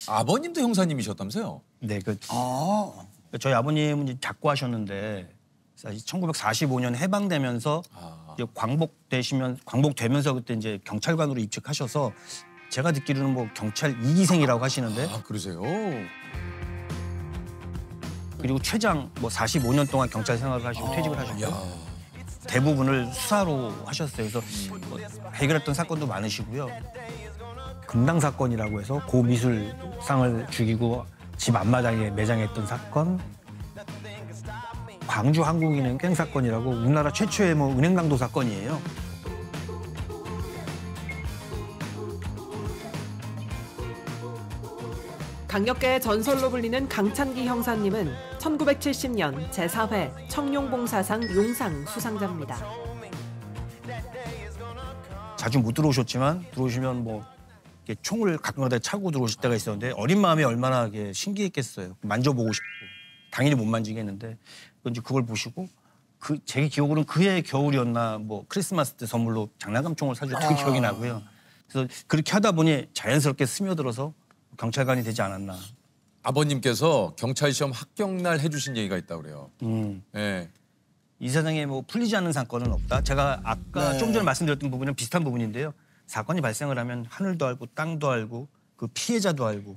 아버님도 형사님이셨다면서요? 네, 저희 아버님은 이제 작고하셨는데 사실 1945년 해방되면서 이제 광복되면서 그때 이제 경찰관으로 입직하셔서 제가 듣기로는 뭐 경찰 2기생이라고 하시는데. 아, 그러세요? 그리고 최장 뭐 45년 동안 경찰 생활을 하시고 퇴직을 하셨고 대부분을 수사로 하셨어요. 그래서 뭐 해결했던 사건도 많으시고요. 금당 사건이라고 해서 고미술상을 죽이고 집 앞마당에 매장했던 사건, 광주 한국은행 깽 사건이라고 우리나라 최초의 뭐 은행 강도 사건이에요. 강력계의 전설로 불리는 강찬기 형사님은 1970년 제4회 청룡봉사상 용상 수상자입니다. 자주 못 들어오셨지만 들어오시면 뭐 이렇게 총을 가끔가다 차고 들어오실 때가 있었는데 어린 마음에 얼마나 신기했겠어요. 만져보고 싶고 당연히 못 만지겠는데 이제 그걸 보시고 제 기억으로는 그해 겨울이었나 뭐 크리스마스 때 선물로 장난감 총을 사줬던 기억이 나고요. 그래서 그렇게 하다 보니 자연스럽게 스며들어서 경찰관이 되지 않았나. 아버님께서 경찰 시험 합격날 해주신 얘기가 있다고 그래요. 네. 이 세상에 뭐 풀리지 않는 사건은 없다. 제가 아까 좀 전에 말씀드렸던 부분은 비슷한 부분인데요. 사건이 발생을 하면 하늘도 알고 땅도 알고 그 피해자도 알고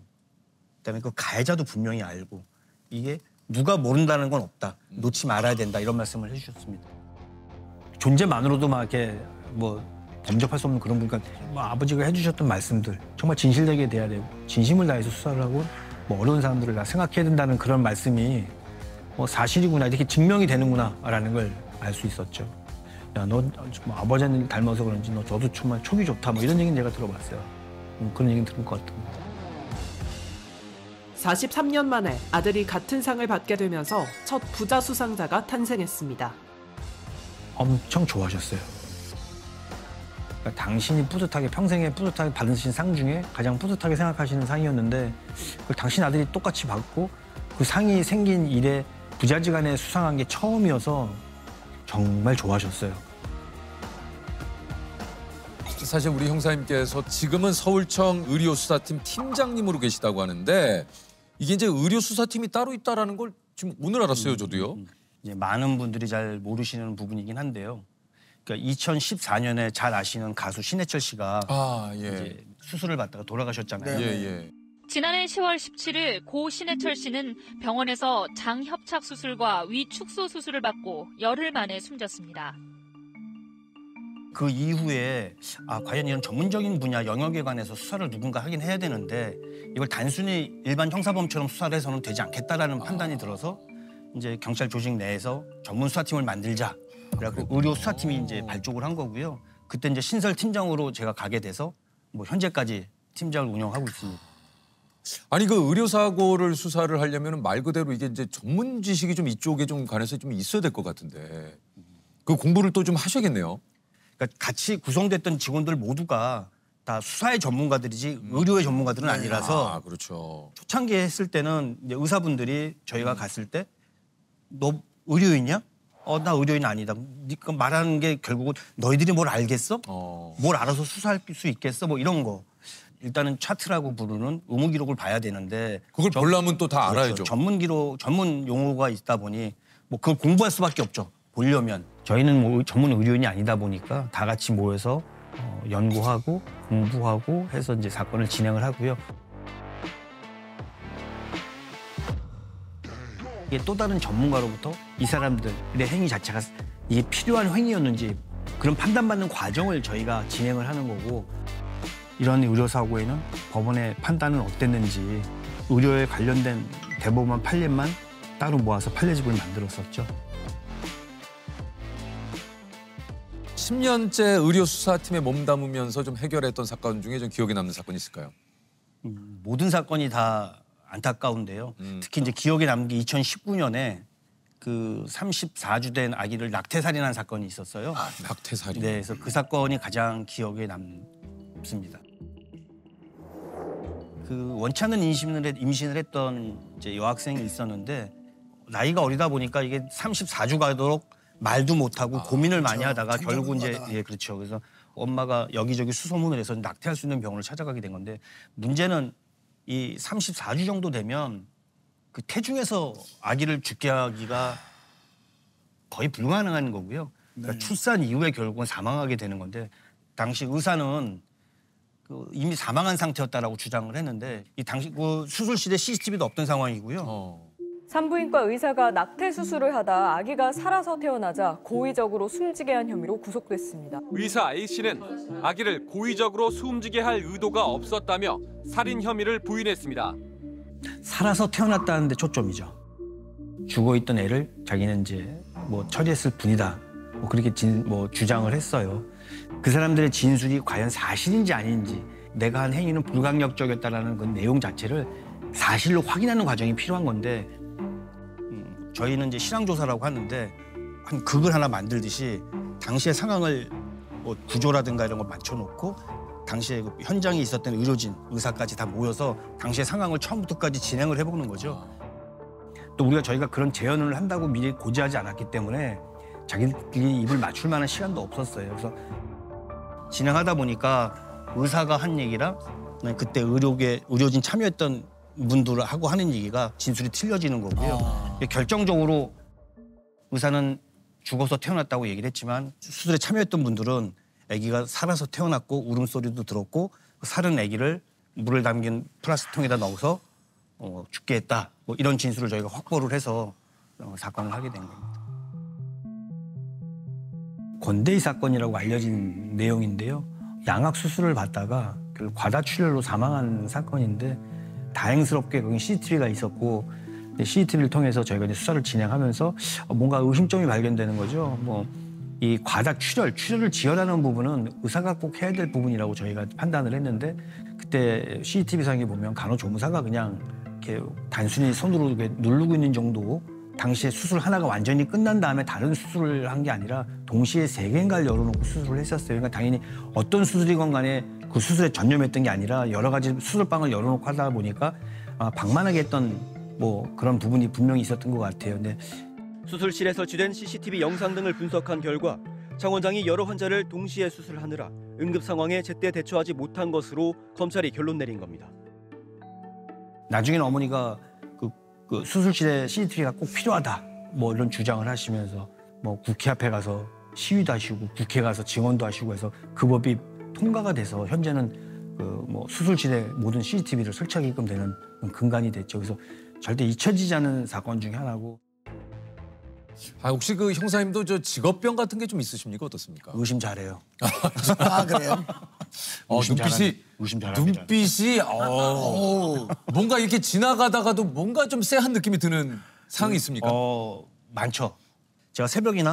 그다음에 그 가해자도 분명히 알고 이게 누가 모른다는 건 없다. 놓지 말아야 된다. 이런 말씀을 해주셨습니다. 존재만으로도 막 이렇게 뭐 범접할 수 없는 그런 분이니까 뭐 아버지가 해주셨던 말씀들 정말 진실되게 돼야 되고 진심을 다해서 수사를 하고 뭐 어려운 사람들을 다 생각해야 된다는 그런 말씀이 뭐 사실이구나 이렇게 증명이 되는구나라는 걸 알 수 있었죠. 야, 너 뭐 아버지를 닮아서 그런지 너 저도 정말 촉이 좋다 뭐 이런 얘기는 제가 들어봤어요. 그런 얘기는 들은 것 같습니다. 43년 만에 아들이 같은 상을 받게 되면서 첫 부자 수상자가 탄생했습니다. 엄청 좋아하셨어요. 그러니까 당신이 평생에 뿌듯하게 받으신 상 중에 가장 뿌듯하게 생각하시는 상이었는데 그걸 당신 아들이 똑같이 받고 그 상이 생긴 이래 부자지간에 수상한 게 처음이어서 정말 좋아하셨어요. 사실 우리 형사님께서 지금은 서울청 의료수사팀 팀장님으로 계시다고 하는데 이게 이제 의료수사팀이 따로 있다라는 걸 지금 오늘 알았어요, 저도요. 이제 많은 분들이 잘 모르시는 부분이긴 한데요. 그러니까 2014년에 잘 아시는 가수 신해철 씨가 이제 수술을 받다가 돌아가셨잖아요. 예. 지난해 10월 17일 고 신해철 씨는 병원에서 장협착 수술과 위축소 수술을 받고 열흘 만에 숨졌습니다. 그 이후에 과연 이런 전문적인 분야 영역에 관해서 수사를 누군가 하긴 해야 되는데 이걸 단순히 일반 형사범처럼 수사를 해서는 되지 않겠다라는 판단이 들어서 이제 경찰 조직 내에서 전문 수사팀을 만들자. 그래갖고 의료 수사팀이 이제 발족을 한 거고요. 그때 이제 신설 팀장으로 제가 가게 돼서 뭐 현재까지 팀장을 운영하고 있습니다. 아니 그 의료사고를 수사를 하려면 말 그대로 이게 이제 전문 지식이 좀 이쪽에 좀 관해서 좀 있어야 될 것 같은데 그 공부를 또 좀 하셔야겠네요. 그러니까 같이 구성됐던 직원들 모두가 다 수사의 전문가들이지 의료의 전문가들은 아니라서 그렇죠. 초창기에 했을 때는 이제 의사분들이 저희가 갔을 때 너 의료인이야? 나 의료인 아니다. 니가 말하는 게 결국은 너희들이 뭘 알겠어? 뭘 알아서 수사할 수 있겠어? 뭐 이런 거. 일단은 차트라고 부르는 의무 기록을 봐야 되는데 그걸 보려면 또 다 그렇죠. 알아야죠. 전문 용어가 있다 보니 뭐 그걸 공부할 수밖에 없죠. 보려면. 저희는 뭐 전문 의료인이 아니다 보니까 다 같이 모여서 연구하고 공부하고 해서 이제 사건을 진행을 하고요. 이게 또 다른 전문가로부터 이 사람들의 행위 자체가 이게 필요한 행위였는지 그런 판단받는 과정을 저희가 진행을 하는 거고 이런 의료사고에는 법원의 판단은 어땠는지 의료에 관련된 대법원 판례만 따로 모아서 판례집을 만들었었죠. 10년째 의료수사팀에 몸담으면서 좀 해결했던 사건 중에 좀 기억에 남는 사건이 있을까요? 모든 사건이 다 안타까운데요. 특히 이제 기억에 남는 게 2019년에 그 34주 된 아기를 낙태살인한 사건이 있었어요. 낙태살인. 네, 그래서 그 사건이 가장 기억에 남습니다. 그 원치 않는 임신을 했던 이제 여학생이 있었는데 나이가 어리다 보니까 이게 34주 가도록 말도 못하고 고민을 많이 하다가 결국 이제 그렇죠. 그래서 엄마가 여기저기 수소문을 해서 낙태할 수 있는 병원을 찾아가게 된 건데 문제는 이 34주 정도 되면 그 태중에서 아기를 죽게 하기가 거의 불가능한 거고요. 그러니까 출산 이후에 결국은 사망하게 되는 건데 당시 의사는 이미 사망한 상태였다라고 주장을 했는데 이 당시 그 수술실에 CCTV도 없던 상황이고요. 산부인과 의사가 낙태 수술을 하다 아기가 살아서 태어나자 고의적으로 숨지게 한 혐의로 구속됐습니다. 의사 A씨는 아기를 고의적으로 숨지게 할 의도가 없었다며 살인 혐의를 부인했습니다. 살아서 태어났다는 데 초점이죠. 죽어있던 애를 자기는 이제 뭐 처리했을 뿐이다. 뭐 그렇게 주장을 했어요. 그 사람들의 진술이 과연 사실인지 아닌지 내가 한 행위는 불강력적이었다라는 그 내용 자체를 사실로 확인하는 과정이 필요한 건데 저희는 이제 실황조사라고 하는데 한 극을 하나 만들듯이 당시의 상황을 뭐 구조라든가 이런 걸 맞춰놓고 당시에 그 현장에 있었던 의료진, 의사까지 다 모여서 당시의 상황을 처음부터까지 진행을 해보는 거죠. 또 저희가 그런 재연을 한다고 미리 고지하지 않았기 때문에 자기들끼리 입을 맞출 만한 시간도 없었어요. 그래서 진행하다 보니까 의사가 한 얘기랑 그때 의료진 참여했던 분들하고 하는 얘기가 진술이 틀려지는 거고요. 결정적으로 의사는 죽어서 태어났다고 얘기를 했지만 수술에 참여했던 분들은 아기가 살아서 태어났고 울음소리도 들었고 살은 아기를 물을 담긴 플라스틱통에다 넣어서 죽게 했다. 뭐 이런 진술을 저희가 확보를 해서 사건을 하게 된 겁니다. 권대희 사건이라고 알려진 내용인데요. 양악 수술을 받다가 과다출혈로 사망한 사건인데 다행스럽게 거기 CCTV가 있었고 CCTV를 통해서 저희가 이제 수사를 진행하면서 뭔가 의심점이 발견되는 거죠. 이 과다출혈을 지혈하는 부분은 의사가 꼭 해야 될 부분이라고 저희가 판단을 했는데 그때 CCTV상에 보면 간호조무사가 그냥 이렇게 단순히 손으로 이렇게 누르고 있는 정도 당시에 수술 하나가 완전히 끝난 다음에 다른 수술을 한 게 아니라 동시에 3개인가를 열어놓고 수술을 했었어요. 그러니까 당연히 어떤 수술이건 간에 그 수술에 전념했던 게 아니라 여러 가지 수술방을 열어놓고 하다 보니까 방만하게 했던 뭐 그런 부분이 분명히 있었던 것 같아요. 근데 수술실에 설치된 CCTV 영상 등을 분석한 결과 장 원장이 여러 환자를 동시에 수술하느라 응급 상황에 제때 대처하지 못한 것으로 검찰이 결론 내린 겁니다. 나중에는 어머니가 그 수술실에 CCTV가 꼭 필요하다 뭐 이런 주장을 하시면서 뭐 국회 앞에 가서 시위도 하시고 국회 가서 증언도 하시고 해서 그 법이 통과가 돼서 현재는 뭐 수술실에 모든 CCTV를 설치하게끔 되는 근간이 됐죠. 그래서 절대 잊혀지지 않은 사건 중에 하나고. 혹시 그 형사님도 저 직업병 같은 게 좀 있으십니까? 어떻습니까? 의심 잘해요. 그래요? 의심 잘합니다. 눈빛이 뭔가 이렇게 지나가다가도 뭔가 좀 쎄한 느낌이 드는 상황이 있습니까? 많죠. 제가 새벽에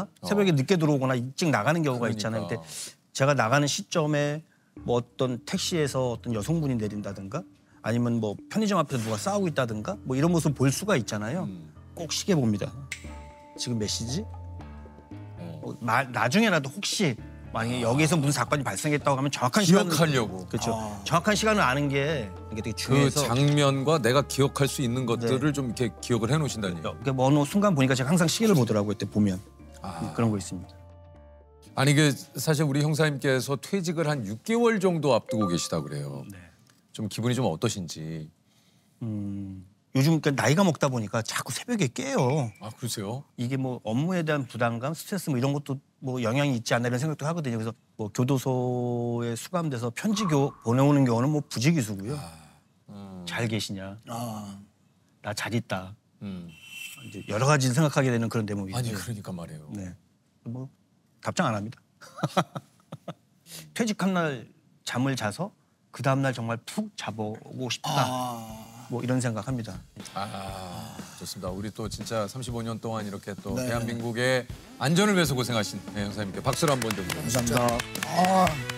늦게 들어오거나 일찍 나가는 경우가 있잖아요. 근데 제가 나가는 시점에 뭐 어떤 택시에서 어떤 여성분이 내린다든가 아니면 뭐 편의점 앞에서 누가 싸우고 있다든가 뭐 이런 모습 볼 수가 있잖아요. 꼭 시계 봅니다. 지금 몇 시지? 나중에라도 혹시 만약에 여기에서 무슨 사건이 발생했다고 하면 정확한 기억하려고. 그렇죠. 정확한 시간을 아는 게 이게 되게 중요해서 그 장면과 내가 기억할 수 있는 것들을 좀 이렇게 기억을 해놓으신다니. 그러니까 어느 순간 보니까 제가 항상 시계를 보더라고요. 그때 보면 그런 거 있습니다. 아니 그 사실 우리 형사님께서 퇴직을 한 6개월 정도 앞두고 계시다 그래요. 네. 좀 기분이 좀 어떠신지. 요즘 그러니까 나이가 먹다 보니까 자꾸 새벽에 깨요. 그러세요? 이게 뭐 업무에 대한 부담감, 스트레스 뭐 이런 것도 뭐 영향이 있지 않나 이런 생각도 하거든요. 그래서 뭐 교도소에 수감돼서 편지 보내오는 경우는 뭐 부지기수고요. 잘 계시냐? 나 잘 있다. 이제 여러 가지 생각하게 되는 그런 대목이죠. 아니 그러니까 말이에요. 네, 뭐 답장 안 합니다. 퇴직한 날 잠을 자서 그 다음 날 정말 푹 자보고 싶다. 뭐 이런 생각합니다. 좋습니다. 우리 또 진짜 35년 동안 이렇게 또 대한민국의 안전을 위해서 고생하신 형사님께 박수를 한번 드리겠습니다. 감사합니다.